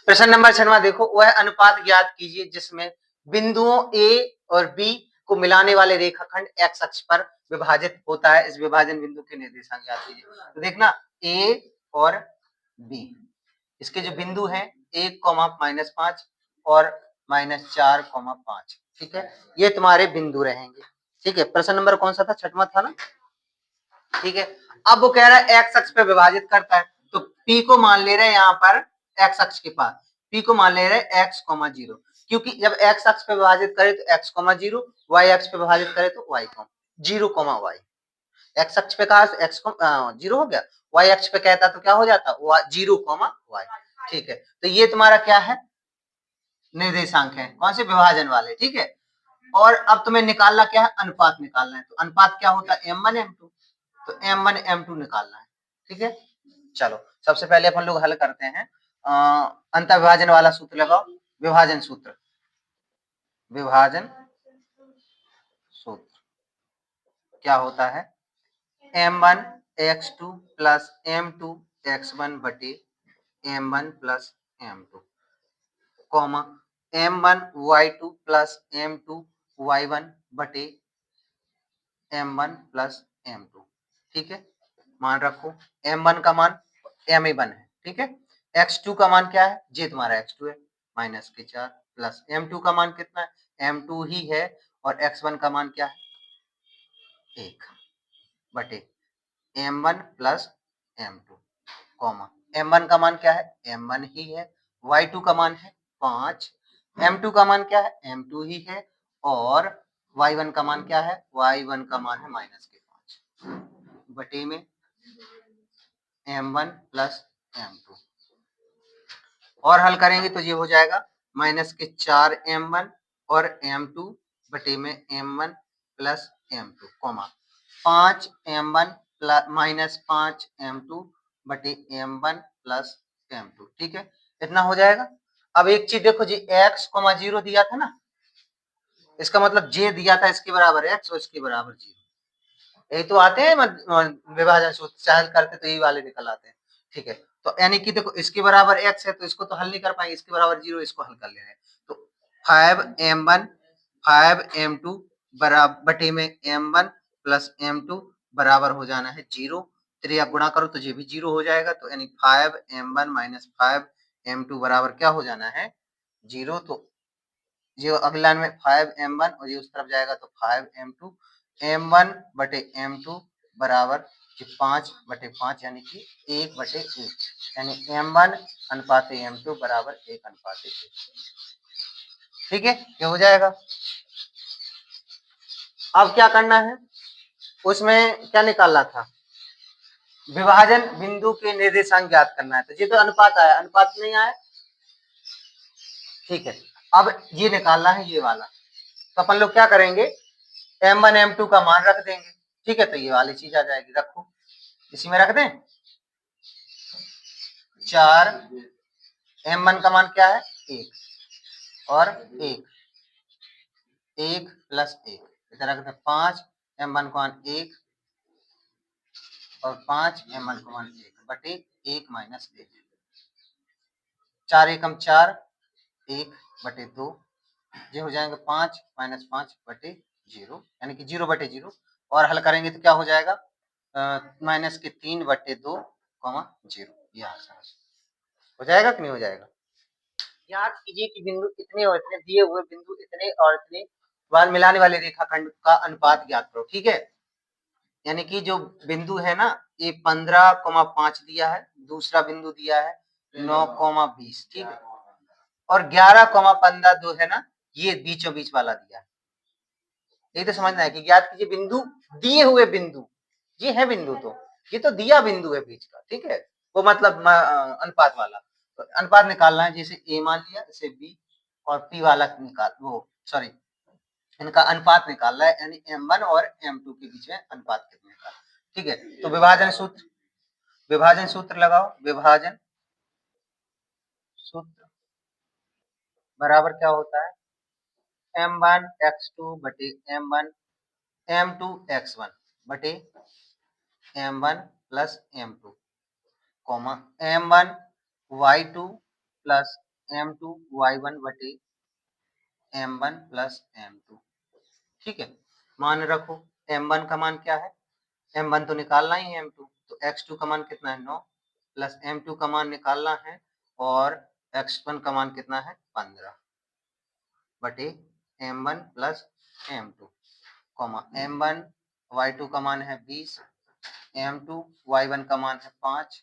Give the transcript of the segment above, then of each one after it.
प्रश्न नंबर 6वां देखो, वह अनुपात ज्ञात कीजिए जिसमें बिंदुओं ए और बी को मिलाने वाले रेखाखंड एक्स अक्ष पर विभाजित होता है। इस विभाजन बिंदु के निर्देशांक ज्ञात कीजिए। तो देखना ए और बी, इसके जो बिंदु हैं 1,-5 और -4,5, ठीक है, ये तुम्हारे बिंदु रहेंगे। ठीक है, प्रश्न नंबर कौन सा था? 6वां था ना। ठीक है, अब वो कह रहा है एक्स अक्ष पे विभाजित करता है, तो P को मान ले रहे हैं यहाँ पर एक्स अक्ष के पास, P को मान ले रहे हैं x, 0, क्योंकि जब एक्स अक्ष पे विभाजित करे तो x, 0, y अक्ष पे विभाजित करे तो y, 0, y। एक्स अक्ष पे कहा x 0 हो गया, y अक्ष पे कहता तो क्या हो जाता? 0, y। ठीक है, तो ये तुम्हारा क्या है? निर्देशांक है, कौन से? विभाजन वाले। ठीक है, और अब तुम्हें निकालना क्या है? अनुपात निकालना है। तो अनुपात क्या होता है? m1 m2, तो m1 m2 निकालना है। ठीक है, चलो सबसे पहले अपन लोग हल करते हैं। अंतःविभाजन वाला सूत्र लगाओ, विभाजन सूत्र, विभाजन सूत्र क्या होता है? m1 x2 plus m2 x1 बटे m1 plus m2, comma m1 y2 plus m2 y1 बटे m1 प्लस m2। ठीक है, मान रखो m1 का मान m1 है। ठीक है, x2 का मान क्या है? जे तुम्हारा x2 है, -4, प्लस m2 का मान कितना है? m2 ही है, और x1 का मान क्या है? 1 बटे m1 plus m2, comma m1 का मान क्या है? m1 ही है, y2 का मान है 5, m2 का मान क्या है? m2 ही है, और y1 का मान क्या है? y1 का मान है -5 बटे में m1 प्लस m2, और हल करेंगे तो ये हो जाएगा -4 m1 और m2 बटे में m1 plus m2, comma 5 m1 plus -5 m2 बटे m1 प्लस m2। ठीक है, इतना हो जाएगा। अब एक चीज देखो जी, x, 0 दिया था ना, इसका मतलब j दिया था इसके बराबर x और इसके बराबर 0। यही तो आते हैं विभाजन सूत्र, चाहे करते तो यही वाले निकल आते हैं। ठीक है, तो यानी कि देखो इसके बराबर x है तो इसको तो हल नहीं कर पाएंगे, इसके बराबर 0, इसको हल कर ले रहे हैं। तो 5m1 5m2 बराबर बटे में m1 प्लस m2 बराबर हो जाना है 0। त्रिया गुणा करो तो ये भी 0 हो जाएगा, तो यानी 5m1 माइनस 5m2 बराबर क्या हो जाना है? 0। तो ये अगला में 5m1 और ये उस तरफ जाएगा तो 5m2, m1 बटे m2 बराबर 5 बटे 5, यानी कि 1 बटे 1, यानी m1 अनुपात m2 बराबर 1 अनुपात 1। ठीक है, ये हो जाएगा। अब क्या करना है? उसमें क्या निकालना था? विभाजन बिंदु के निर्देशांक ज्ञात करना है। तो ये तो अनुपात आया, अनुपात नहीं आया। ठीक है, अब ये निकालना है, ये वाला। तो अपन लोग क्या करेंगे? m1 m2 का मान रख देंगे। ठीक है, तो ये वाली चीज आ जाएगी, रखो इसी में रख दें। 4 m1 का मान क्या है? 1 और 1 प्लस 1, इधर रख दें 5 m1 का मान 1 और 5 m1 का मान 1 बटे 1 माइनस 1, 4 एकम 4, 1 बटे 2, ये हो जाएगा 5 माइनस 5 बटे 0, यानी कि 0 बटे 0, और हल करेंगे तो क्या हो जाएगा? माइनस के 3 बटे 2, 0। ये आंसर हो जाएगा कि नहीं हो जाएगा? याद कीजिए कि बिंदु इतने और इतने दिए हुए बिंदु इतने और इतने बाद मिलाने वाले रेखाखंड का अनुपात ज्ञात करो। ठीक है, यानी कि जो बिंदु है ना, ये 15,5 दिया है, दूसरा बिंदु दिया है 9,20, ठीक है, और 11,15 जो है ना, ये बीचों बीच वाला दिया है। ये तो समझना है कि ज्ञात कीजिए बिंदु, दिए हुए बिंदु, ये है बिंदु, तो ये तो दिया बिंदु है बीच का। ठीक है, वो मतलब अनुपात वाला। तो अनुपात निकालना है, जैसे ए मान लिया, इसे बी, और पी वाला निकाल, वो सॉरी, इनका अनुपात निकालना है, यानी m1 और m2 के बीच में अनुपात कितने का। ठीक है, तो विभाजन सूत्र लगाओ। विभाजन सूत्र बराबर क्या होता है? m1 x2 बटे m1 m2 x1 बटे m1 plus m2, comma m1 y2 plus m2 y1 बटे m1 प्लस m2। ठीक है, मान रखो m1 का मान क्या है, m1 तो निकालना ही है, m2 तो x2 का मान कितना है 9 प्लस m2 का मान निकालना है और x1 का मान कितना है 15 बटे m1 plus m2 comma m1 y2 का मान है 20 m2 y1 का मान है 5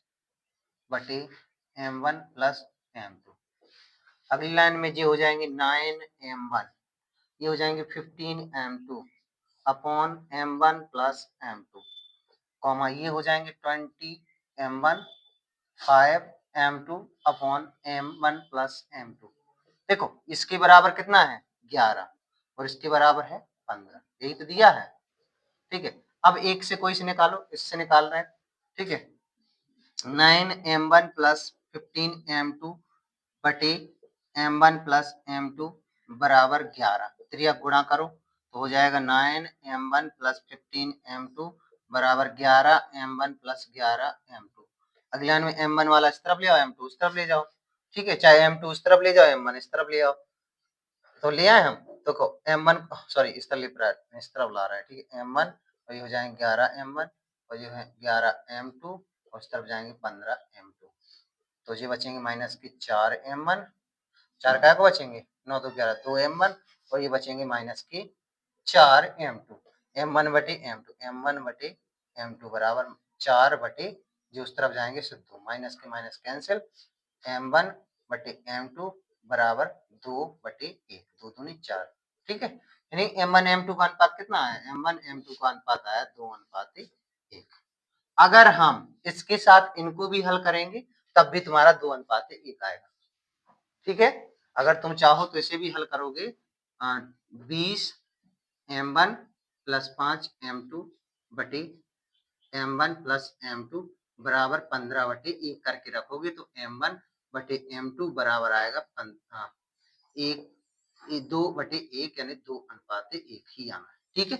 बटे m1 प्लस m2। अगली लाइन में ये हो जाएंगे 9m1, ये हो जाएंगे 15m2 upon m1 plus m2 comma ये हो जाएंगे 20m1 5m2 upon m1 plus m2। देखो इसके बराबर कितना है 11 और इसके बराबर है 15, यही तो दिया है। ठीक है, अब एक से कोई से निकालो, इससे निकाल रहे हैं। ठीक है, 9m1 प्लस 15m2 बटे m1 प्लस m2 बराबर 11, त्रिया गुणा करो तो हो जाएगा 9m1 प्लस 15m2 बराबर 11m1 प्लस 11m2। अगले लाइन में m1 वाला इस तरफ ले आओ, m2 उस तरफ ले जाओ। ठीक है, चाहे m2 उस तरफ ले जाओ, m1 इस तरफ ले आओ, तो ले आए हम। देखो m1 सॉरी इस तरफ इस तरफ ला रहा है। ठीक है, m1 और ये हो जाएंगे 11m1 और ये है 11m2 और इस तरफ जाएंगे 15m2, तो ये बचेंगे माइनस की 4m1, 4 काय को बचेंगे 9 तो 11 2m1 और ये बचेंगे माइनस की 4m2, m1 बटे m2, m1 बटे m2 बराबर 4 बटे जो उस तरफ जाएंगे सिर्फ 2, माइनस के माइनस कैंसिल, m1 बटे m2 बराबर 2 बटे 1, 2 दूनी 4। ठीक है, यानी m1 m2 का अनुपात कितना है, m1 m2 का अनुपात आया 2:1। अगर हम इसके साथ इनको भी हल करेंगे तब भी तुम्हारा 2:1 आएगा। ठीक है, अगर तुम चाहो तो इसे भी हल करोगे 20m1 प्लस 5m2 बटे m1 प्लस m2 बराबर 15 बटे 1 करके रखोगे तो m1 बटे m2 बराबर आएगा 1 2 बटे 1 यानी 2:1 ही आना है। ठीक है,